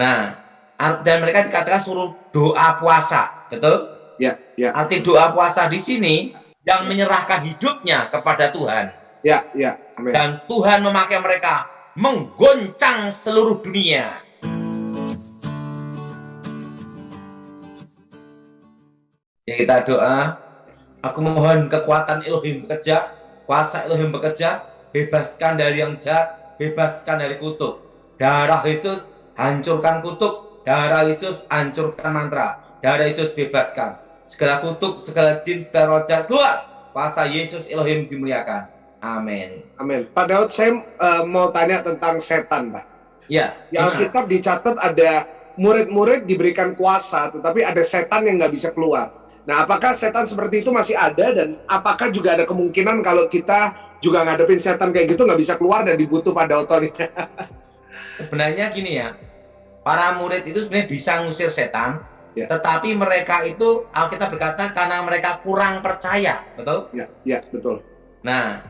Nah, dan mereka dikatakan suruh doa puasa, betul? Ya, ya. Arti doa puasa di sini yang menyerahkan hidupnya kepada Tuhan. Ya, ya. Amin. Dan Tuhan memakai mereka menggoncang seluruh dunia. Ya, kita doa. Aku mohon kekuatan Elohim bekerja, kuasa Elohim bekerja, bebaskan dari yang jahat, bebaskan dari kutuk. Darah Yesus hancurkan kutuk, darah Yesus hancurkan mantra, darah Yesus bebaskan. Segala kutuk, segala jin, segala roh jahat keluar. Kuasa Yesus Elohim dimuliakan. Amin. Amin. Pak Daud, saya mau tanya tentang setan, Pak. Ya. Di Alkitab dicatat ada murid-murid diberikan kuasa, tetapi ada setan yang nggak bisa keluar. Nah, apakah setan seperti itu masih ada, dan apakah juga ada kemungkinan kalau kita juga ngadepin setan kayak gitu nggak bisa keluar dan dibutuh pada otornya? Sebenarnya gini ya, para murid itu sebenarnya bisa ngusir setan, Ya. tetapi mereka itu, Alkitab berkata, karena mereka kurang percaya, betul? Ya, ya, betul. Nah,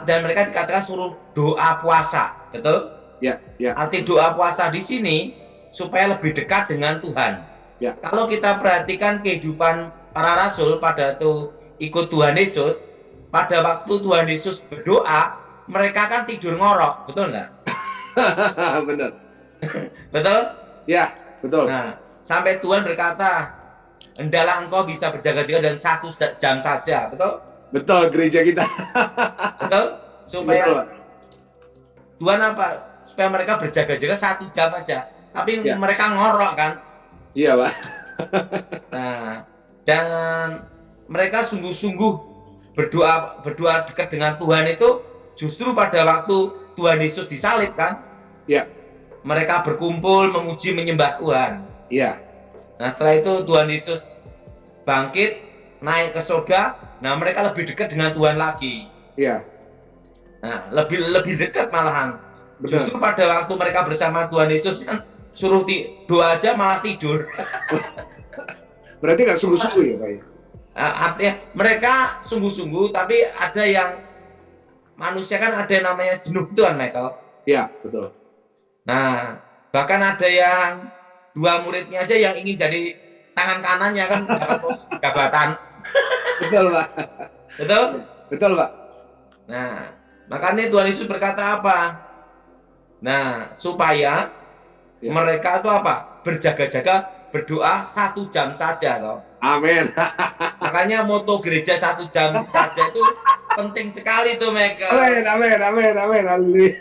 dan mereka dikatakan suruh doa puasa, betul? Ya, ya. Arti doa puasa di sini supaya lebih dekat dengan Tuhan. Ya. Kalau kita perhatikan kehidupan para rasul pada itu ikut Tuhan Yesus, pada waktu Tuhan Yesus berdoa, mereka kan tidur ngorok, betul nggak? Benar. Betul? Ya, betul. Nah, sampai Tuhan berkata, hendaklah engkau bisa berjaga-jaga dalam 1 jam saja, betul? Betul, gereja kita. Betul? Supaya Betul. Tuhan apa? Supaya mereka berjaga-jaga 1 jam aja. Tapi Ya. mereka ngorok kan? Iya, Pak. Nah, dan mereka sungguh-sungguh berdoa dekat dengan Tuhan itu justru pada waktu Tuhan Yesus disalib kan? Ya. Mereka berkumpul memuji menyembah Tuhan. Iya. Nah, setelah itu Tuhan Yesus bangkit, naik ke surga. Nah, mereka lebih dekat dengan Tuhan lagi. Iya. Nah, lebih dekat malahan. Benar. Justru pada waktu mereka bersama Tuhan Yesus kan suruh doa aja malah tidur. Berarti nggak sungguh-sungguh ya, Pak? Artinya mereka sungguh-sungguh, tapi ada yang manusia kan ada yang namanya jenuh itu kan, Michael. Iya, betul. Nah, bahkan ada yang 2 muridnya aja yang ingin jadi tangan kanannya kan dapat posisi jabatan. Betul, Pak. Betul? Betul, Pak. Nah, makanya Tuhan Yesus berkata apa? Nah, supaya mereka itu apa? Berjaga-jaga, berdoa 1 jam saja toh. Amin. Makanya moto gereja 1 jam saja itu penting sekali tuh, Michael. Amin, amin, amin, amin. Haleluya.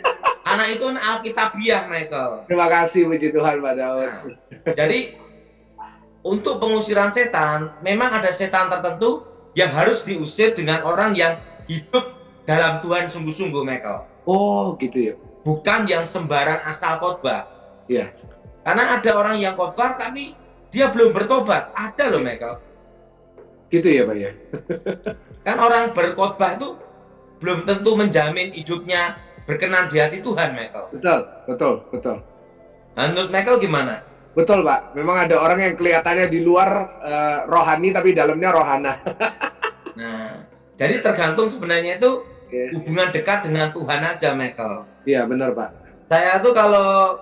Anak itu alkitabiah, Michael. Terima kasih, puji Tuhan, Pak Daud. Nah, jadi untuk pengusiran setan, memang ada setan tertentu yang harus diusir dengan orang yang hidup dalam Tuhan sungguh-sungguh, Michael. Oh, gitu ya. Bukan yang sembarang asal khotbah. Iya. Karena ada orang yang khotbah tapi dia belum bertobat. Ada loh, Michael. Gitu ya, Pak ya. Kan orang berkhotbah itu belum tentu menjamin hidupnya berkenan di hati Tuhan, Michael. Betul, betul, betul. Nah, menurut Michael gimana? Betul, Pak. Memang ada orang yang kelihatannya di luar rohani tapi dalamnya rohana. Nah, jadi tergantung sebenarnya itu hubungan dekat dengan Tuhan aja, Michael. Iya, benar, Pak. Saya tuh kalau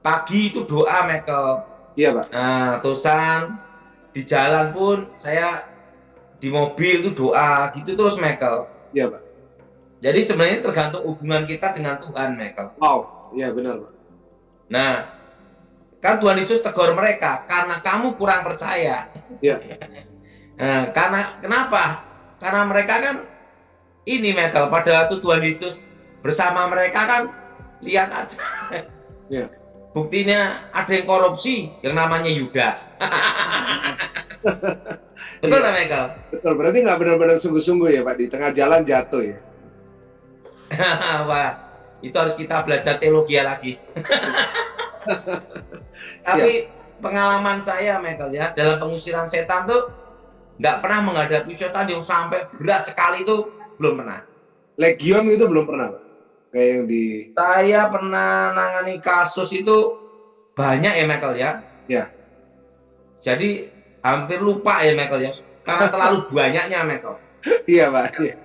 pagi itu doa, Michael. Iya, Pak. Nah, terusan di jalan pun saya di mobil itu doa gitu terus, Michael. Iya, Pak. Jadi sebenarnya tergantung hubungan kita dengan Tuhan, Michael. Wow, iya benar, Pak. Nah, kan Tuhan Yesus tegur mereka karena kamu kurang percaya. Iya. Nah, kenapa? Karena mereka kan ini, Michael, pada waktu Tuhan Yesus bersama mereka kan lihat aja. Iya. Buktinya ada yang korupsi yang namanya Yudas. Betul nggak, Michael? Betul, berarti nggak benar-benar sungguh-sungguh ya, Pak, di tengah jalan jatuh ya. Wah, itu harus kita belajar teologi lagi. Tapi pengalaman saya, Michael, ya, dalam pengusiran setan tuh nggak pernah menghadapi setan yang sampai berat sekali itu belum pernah. Legion itu belum pernah, Pak? Kayak yang di... Saya pernah nangani kasus itu banyak ya, Michael, ya. Ya. Jadi hampir lupa ya, Michael, ya, karena terlalu banyaknya, Michael. Iya, Pak. Iya.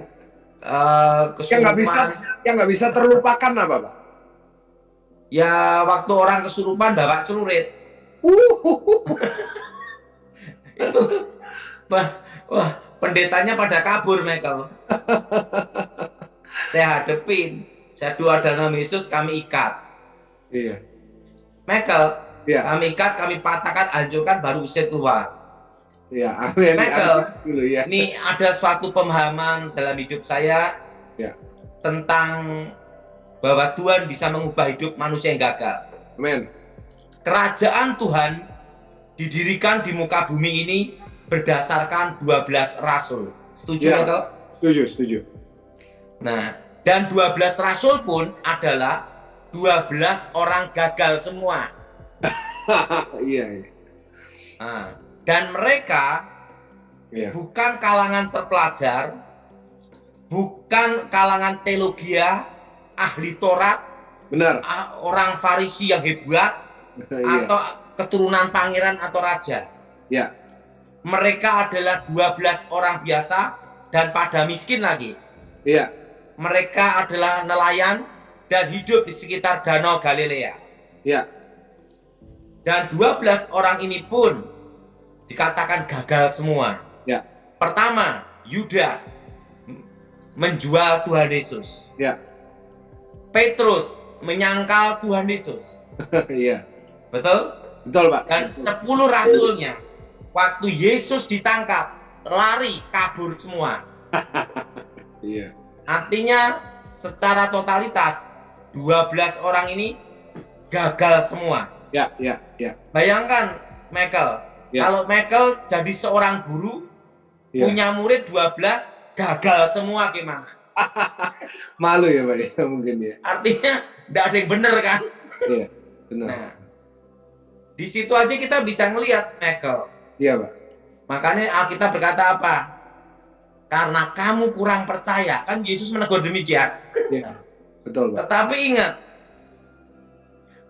Yang nggak bisa terlupakan apa, Pak? Ya waktu orang kesurupan bawa celurit. Itu wah, pendetanya pada kabur, Michael. Saya hadepin, saya doa dalam nama Yesus, kami ikat. Iya. Michael, Iya. kami ikat, kami patahkan, hancurkan, baru usir keluar. Iya, amin. Michael, dulu, ya. ini ada suatu pemahaman dalam hidup saya Ya. tentang bahwa Tuhan bisa mengubah hidup manusia yang gagal. Amin. Kerajaan Tuhan didirikan di muka bumi ini berdasarkan 12 rasul. Setuju, Ya. Michael? Setuju. Nah, dan 12 rasul pun adalah 12 orang gagal semua. Iya. Nah, dan mereka Iya. bukan kalangan terpelajar, bukan kalangan teologia, ahli Taurat, Benar. orang Farisi yang hebat, Iya. atau keturunan pangeran atau raja. Ya. Mereka adalah 12 orang biasa dan pada miskin lagi. Iya. Mereka adalah nelayan dan hidup di sekitar Danau Galilea. Ya. Dan 12 orang ini pun dikatakan gagal semua. Ya. Pertama, Yudas menjual Tuhan Yesus. Ya. Petrus menyangkal Tuhan Yesus. Iya. Betul? Betul, Pak. Dan 10 rasulnya, waktu Yesus ditangkap, lari, kabur semua. Iya. Artinya secara totalitas 12 orang ini gagal semua. Ya. Bayangkan Michael, Ya. kalau Michael jadi seorang guru, Ya. punya murid 12, gagal semua gimana? Malu ya, Pak, ya, mungkin ya. Artinya tidak ada yang benar kan? Iya, benar. Nah, di situ aja kita bisa ngelihat Michael. Iya, Pak. Makanya Alkitab berkata apa? Karena kamu kurang percaya, kan Yesus menegur demikian. Iya, betul, Pak. Tetapi ingat,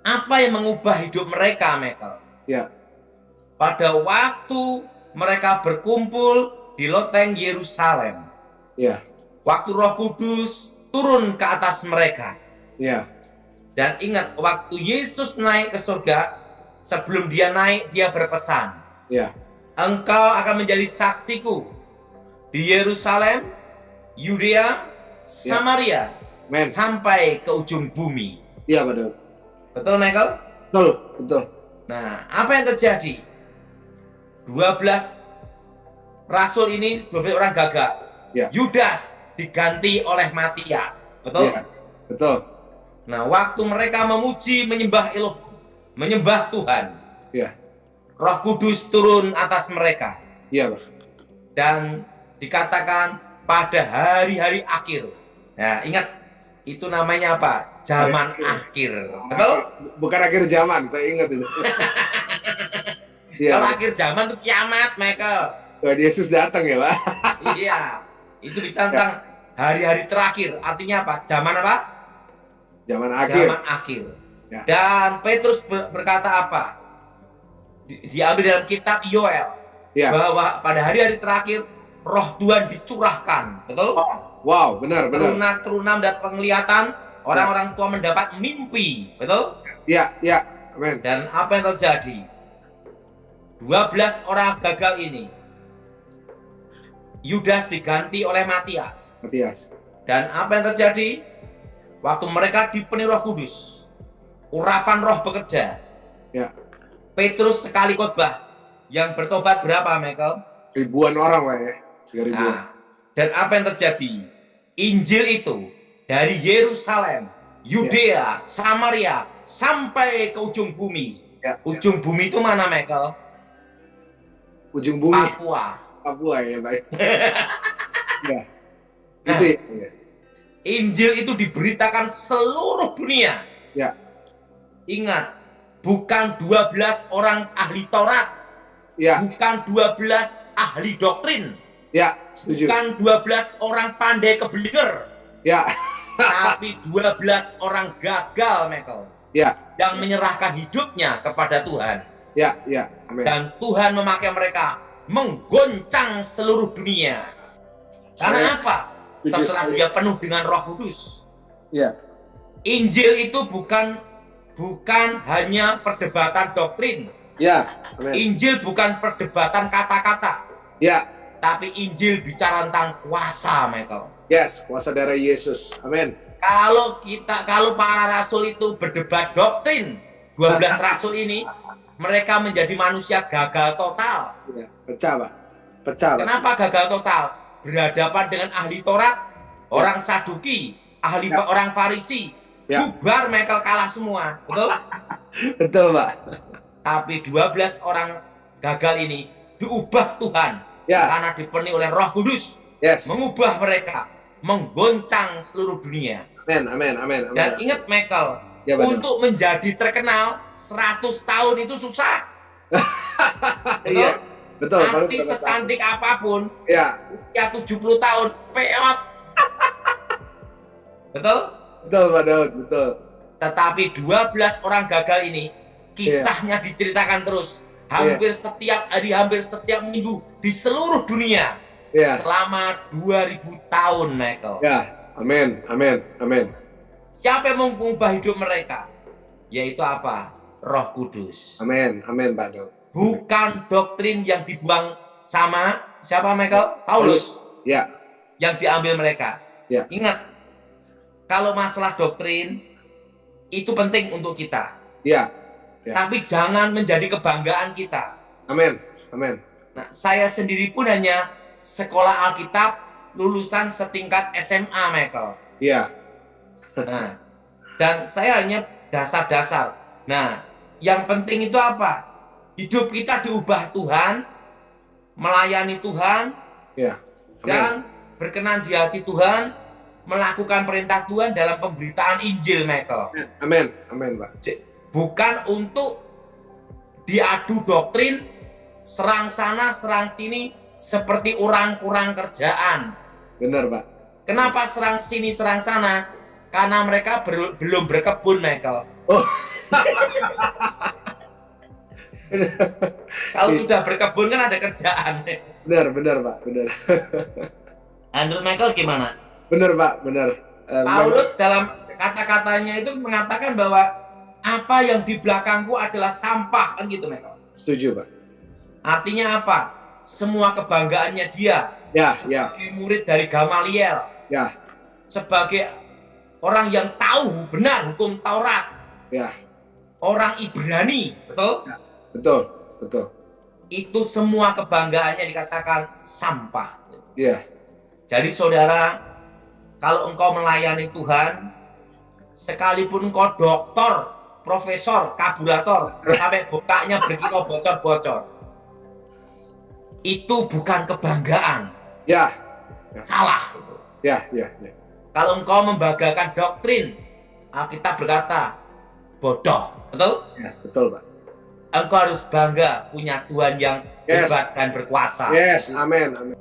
apa yang mengubah hidup mereka, Michael? Ya. Pada waktu mereka berkumpul di loteng Yerusalem, Ya. waktu Roh Kudus turun ke atas mereka. Ya. Dan ingat, waktu Yesus naik ke surga, sebelum dia naik, dia berpesan, Ya. engkau akan menjadi saksiku di Yerusalem, Yudea, Samaria, Men. sampai ke ujung bumi. Iya, betul. Betul, Michael? Betul. Nah, apa yang terjadi? 12 rasul ini, 12 orang gagal. Ya. Yudas diganti oleh Matias. Betul? Ya. Betul. Nah, waktu mereka memuji, menyembah menyembah Tuhan, Ya. Roh Kudus turun atas mereka. Iya, Pak. Dan dikatakan pada hari-hari akhir. Nah, ingat, itu namanya apa? Zaman akhir. Betul? Bukan akhir zaman, saya ingat itu. Iya. Kalau akhir zaman itu kiamat, Michael. Tuhan Yesus datang ya, Pak. Iya. Itu bicara tentang hari-hari terakhir. Artinya apa? Zaman apa? Zaman akhir. Zaman akhir. Ya. Dan Petrus berkata apa? Diambil dalam kitab Yoel. Ya. Bahwa pada hari-hari terakhir Roh Tuhan dicurahkan. Betul? Wow, benar. Terunam dan penglihatan, orang-orang tua mendapat mimpi. Betul? Ya. Amin. Dan apa yang terjadi? 12 orang gagal ini, Yudas diganti oleh Matias. Dan apa yang terjadi? Waktu mereka dipenuhi Roh Kudus, urapan Roh bekerja. Ya. Petrus sekali khotbah, yang bertobat berapa, Michael? Ribuan orang, Pak, ya. 3.000. Nah, dan apa yang terjadi? Injil itu dari Yerusalem, Yudea, Samaria, sampai ke ujung bumi. Ya. Ujung bumi itu mana, Michael? Ujung bumi. Papua ya, Pak. Ya. Nah, Itu ya. Injil itu diberitakan seluruh dunia. Ya. Ingat, bukan 12 orang ahli Taurat, Ya. bukan 12 ahli doktrin, Ya, setuju. bukan 12 orang pandai kebelinger, Ya. tapi 12 orang gagal, Michael, Ya. yang menyerahkan hidupnya kepada Tuhan. Ya. Amin. Dan Tuhan memakai mereka menggoncang seluruh dunia. Karena apa? Setelah dia penuh dengan Roh Kudus. Ya. Injil itu bukan bukan hanya perdebatan doktrin. Ya, amin. Injil bukan perdebatan kata-kata. Ya. Tapi Injil bicara tentang kuasa, Michael. Yes, kuasa darah Yesus. Amin. Kalau para rasul itu berdebat doktrin, 12 rasul ini, mereka menjadi manusia gagal total. Ya, pecah, Pak. Pecah, Pak. Kenapa gagal total? Berhadapan dengan ahli Taurat, orang Saduki, orang Farisi, bubar, Michael, kalah semua. Betul? Betul, Pak. Tapi 12 orang gagal ini diubah Tuhan karena dipenuhi oleh Roh Kudus, mengubah mereka, menggoncang seluruh dunia. Amin, amin, amin. Dan ingat, Michael, untuk menjadi terkenal 100 tahun itu susah. Betul? Betul. Artis secantik apapun, ya 70 tahun, peot. Betul? Betul, Pak Daud, betul. Tetapi 12 orang gagal ini, kisahnya diceritakan terus. Hampir setiap hari, hampir setiap minggu di seluruh dunia. Selama 2000 tahun, Michael. Amin, amin, amin. Siapa yang mengubah hidup mereka? Yaitu apa? Roh Kudus. Amin, amin, Pak Daud. Bukan doktrin yang dibuang sama siapa, Michael? Paulus. Yang diambil mereka. Ingat, kalau masalah doktrin itu penting untuk kita. Tapi jangan menjadi kebanggaan kita. Amin, amin. Nah, saya sendiri pun hanya sekolah Alkitab lulusan setingkat SMA, Michael. Nah, dan saya hanya dasar-dasar. Nah, yang penting itu apa? Hidup kita diubah Tuhan, melayani Tuhan, dan berkenan di hati Tuhan, melakukan perintah Tuhan dalam pemberitaan Injil, Michael. Amin, amin, Pak. Bukan untuk diadu doktrin, serang sana, serang sini, seperti orang kurang kerjaan. Benar, Pak. Kenapa serang sini, serang sana? Karena mereka belum berkebun, Michael. Kalau sudah berkebun kan ada kerjaan. Benar, benar, Pak, benar. Andrew Michael gimana? Benar, Pak, benar. Paulus dalam kata-katanya itu mengatakan bahwa apa yang di belakangku adalah sampah, kan gitu, Michael. Setuju, Pak. Artinya apa? Semua kebanggaannya dia. Sebagai murid dari Gamaliel. Sebagai orang yang tahu benar hukum Taurat. Orang Ibrani, betul? Betul, betul. Itu semua kebanggaannya dikatakan sampah. Jadi saudara, kalau engkau melayani Tuhan, sekalipun engkau doktor, profesor, kaburator, sampai bokaknya berkilo bocor-bocor, itu bukan kebanggaan. Salah itu. Kalau engkau membanggakan doktrin, Alkitab berkata bodoh, betul? Betul, Pak. Engkau harus bangga punya Tuhan yang hebat dan berkuasa. Amin, amin.